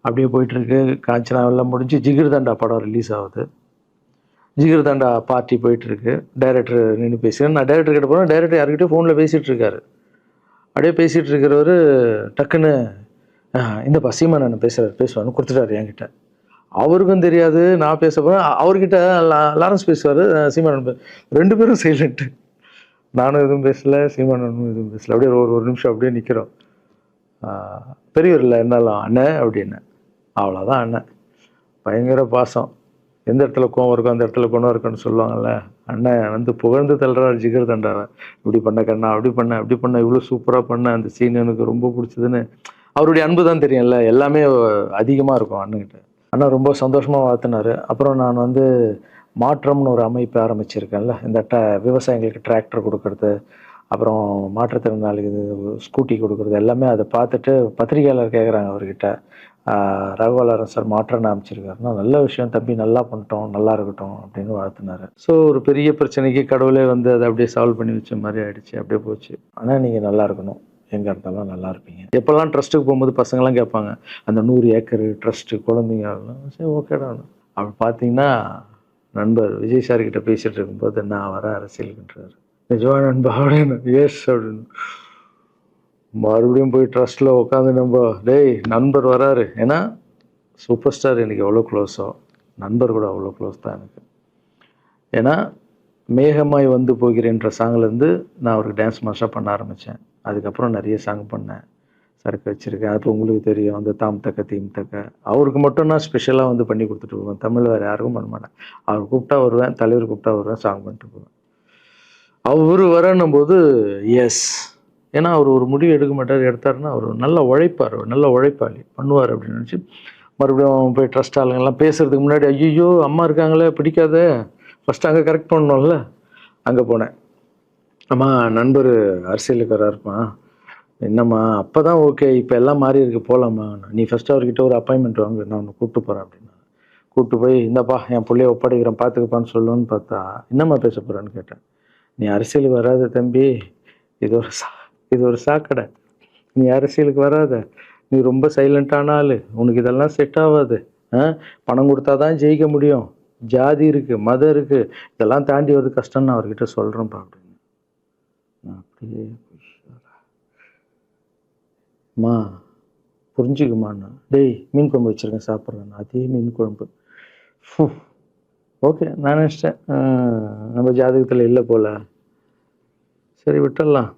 அப்படியே போயிட்டுருக்கு. காஞ்சனா எல்லாம் முடிஞ்சு ஜிகிர்தண்டா படம் ரிலீஸ் ஆகுது. ஜிகிர்தண்டா பார்ட்டி போயிட்டுருக்கு. டைரக்டர் நின்று பேசுகிறேன். நான் டைரக்டர் கிட்ட போகிறேன். டைரக்டர் யார்கிட்டயும் ஃபோனில் பேசிகிட்டு இருக்காரு. அப்படியே பேசிகிட்டு இருக்கிறவர் டக்குன்னு இந்தப்பா சீமானண்ணன் பேசுவார்னு கொடுத்துட்டாரு என்கிட்ட. அவருக்கும் தெரியாது நான் பேச போகிறேன். அவர்கிட்ட லாரன்ஸ் பேசுவார், சீமானண்ணன் 2 பேரும் சைலண்ட்டு. நானும் எதுவும் பேசலை, சீமானண்ணனும் எதுவும் பேசலை. அப்படியே ஒரு நிமிஷம் அப்படியே நிற்கிறோம். பெரியவர் இல்லை என்னாலும் அண்ணன் அப்படின்னு. அவ்வளோதான் அண்ணன். பயங்கர பாசம். எந்த இடத்துல கோவம் இருக்கும் அந்த இடத்துல குணம் இருக்குன்னு சொல்லுவாங்கள்ல. அண்ணன் வந்து புகழ்ந்து தள்ளுறாரு ஜிகிர்தண்டாவை. இப்படி பண்ண கண்ணா, அப்படி பண்ண இவ்வளோ சூப்பராக பண்ண, அந்த சீன் எனக்கு ரொம்ப பிடிச்சதுன்னு. அவருடைய அன்பு தான் தெரியும்ல, எல்லாமே அதிகமாக இருக்கும் அண்ணன்கிட்ட. அண்ணா ரொம்ப சந்தோஷமாக வாழ்த்தினார். அப்புறம் நான் வந்து மாற்றம்னு ஒரு அமைப்பு ஆரம்பிச்சிருக்கேன்ல, இந்த விவசாயிகளுக்கு டிராக்டர் கொடுக்கறது, அப்புறம் மாற்றுத்திறனாளிக்கு ஸ்கூட்டி கொடுக்குறது எல்லாமே அதை பார்த்துட்டு பத்திரிகையாளர் கேட்குறாங்க அவர்கிட்ட, ரகுவலரன் சார் மாற்றம்னு அமைச்சிருக்காருன்னா, நல்ல விஷயம் தம்பி, நல்லா பண்ணிட்டோம், நல்லா இருக்கட்டும் அப்படின்னு வாழ்த்தினார். ஸோ ஒரு பெரிய பிரச்சனைக்கு கடவுளே வந்து அதை அப்படியே சால்வ் பண்ணி வச்ச மாதிரி ஆயிடுச்சு. அப்படியே போச்சு. ஆனால் நீங்கள் நல்லா இருக்கணும், எங்கே இருந்தாலும் நல்லா இருப்பீங்க. எப்போல்லாம் ட்ரஸ்ட்டுக்கு போகும்போது பசங்கள்லாம் கேட்பாங்க, அந்த 100 ஏக்கர் ட்ரஸ்ட்டு குழந்தைங்க, சரி ஓகேடா. அப்படி பார்த்தீங்கன்னா நண்பர் விஜய் சார் கிட்ட பேசிகிட்டு இருக்கும்போது நான் வர அரசியலுக்குன்றாரு. நிஜமா நண்பா அப்படின்னு. எஸ் அப்படின்னு. மறுபடியும் போய் ட்ரஸ்ட்டில் உட்காந்து நம்ம டேய் நண்பர் வராரு. ஏன்னா சூப்பர் ஸ்டார் எனக்கு எவ்வளோ க்ளோஸோ நண்பர் கூட அவ்வளோ க்ளோஸ் தான் எனக்கு. ஏன்னா மேகமாய் வந்து போகிறேன்ற சாங்லேருந்து நான் அவருக்கு டான்ஸ் மாஸ்டராக பண்ண ஆரம்பித்தேன். அதுக்கப்புறம் நிறைய சாங் பண்ணேன், சரக்கு வச்சுருக்கேன். அது உங்களுக்கு தெரியும், அந்த தாம் தக்க தீம் தக்க. அவருக்கு மட்டும் நான் ஸ்பெஷலாக வந்து பண்ணி கொடுத்துட்டு போவேன். தமிழ் வேறு யாருக்கும் பண்ண மாட்டேன். அவர் கூப்பிட்டா வருவேன், தலைவர் கூப்பிட்டா வருவேன், சாங் பண்ணிட்டு போவேன். அவர் வரணும் போது எஸ், ஏன்னா அவர் ஒரு முடிவு எடுக்க மாட்டார், எடுத்தாருன்னா அவர் நல்ல உழைப்பார், நல்ல உழைப்பாளி பண்ணுவார் அப்படின்னு நினச்சி மறுபடியும் போய் ட்ரஸ்ட் ஆளுங்கெல்லாம் பேசுறதுக்கு முன்னாடி ஐயோ அம்மா இருக்காங்களே பிடிக்காத, ஃபஸ்ட்டு அங்கே கரெக்ட் பண்ணணும்ல. அங்கே போனேன். அம்மா நண்பர் அரசியலுக்கு வராருமா. என்னம்மா அப்போ தான் ஓகே, இப்போ எல்லாம் மாறி இருக்கு, போகலாமா. நீ ஃபஸ்ட்டு அவர்கிட்ட ஒரு அப்பாயின்மெண்ட் வாங்க, நான் உன்னை கூப்பிட்டு போகிறேன் அப்படின்னா. கூப்பிட்டு போய் இந்தப்பா என் பிள்ளைய ஒப்படைக்கிறேன் பார்த்துக்கப்பான்னு சொல்லுன்னு பார்த்தா, என்னம்மா பேச போகிறேன்னு கேட்டேன். நீ அரசியலுக்கு வராத தம்பி, இது ஒரு சாக்கடை, நீ அரசியலுக்கு வராத, நீ ரொம்ப சைலண்டான ஆள், உனக்கு இதெல்லாம் செட் ஆகாது. பணம் கொடுத்தா தான் ஜெயிக்க முடியும், ஜாதி இருக்குது, மதம் இருக்குது, இதெல்லாம் தாண்டி வருது கஷ்டம்னு நான் அவர்கிட்ட சொல்கிறேன்ப்பா அப்படின்னு. நான் அப்படியே அம்மா புரிஞ்சுக்குமாண்ணா. டேய் மீன் குழம்பு வச்சுருக்கேன் சாப்பிட்றேன். அதே மீன் குழம்பு. ஓகே நான் நினச்சிட்டேன் நம்ம ஜாதகத்தில் இல்லை போல், சரி விட்டுடலாம்.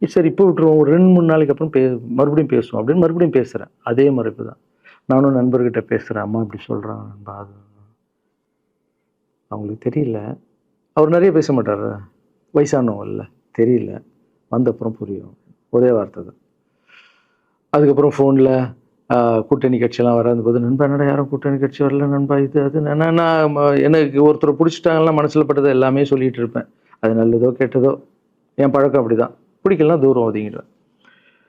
சரி இப்போ விட்டுருவோம், ஒரு 2-3 நாளைக்கு அப்புறம் மறுபடியும் பேசுவோம் அப்படின்னு மறுபடியும் பேசுகிறேன். அதே மறுப்பு தான். நானும் நண்பர்கிட்ட பேசுகிறேன், அம்மா இப்படி சொல்கிறாங்க நண்பா. அது அவங்களுக்கு தெரியல, அவர் நிறைய பேச மாட்டார், வயசானவங்க இல்லை, தெரியல, வந்தப்புறம் புரியும், ஒரே வார்த்தை தான். அதுக்கப்புறம் ஃபோனில் கூட்டணி கட்சியெல்லாம் வராது போது, நண்பா என்னடா யாரும் கூட்டணி கட்சி வரல நண்பா, இது அது நான் எனக்கு ஒருத்தரை பிடிச்சிட்டாங்கலாம் மனசில் பட்டதை எல்லாமே சொல்லிகிட்டு இருப்பேன். அது நல்லதோ கெட்டதோ, என் பழக்கம் அப்படி தான். பிடிக்கலாம் தூரம் ஒதுங்கிடுவேன்.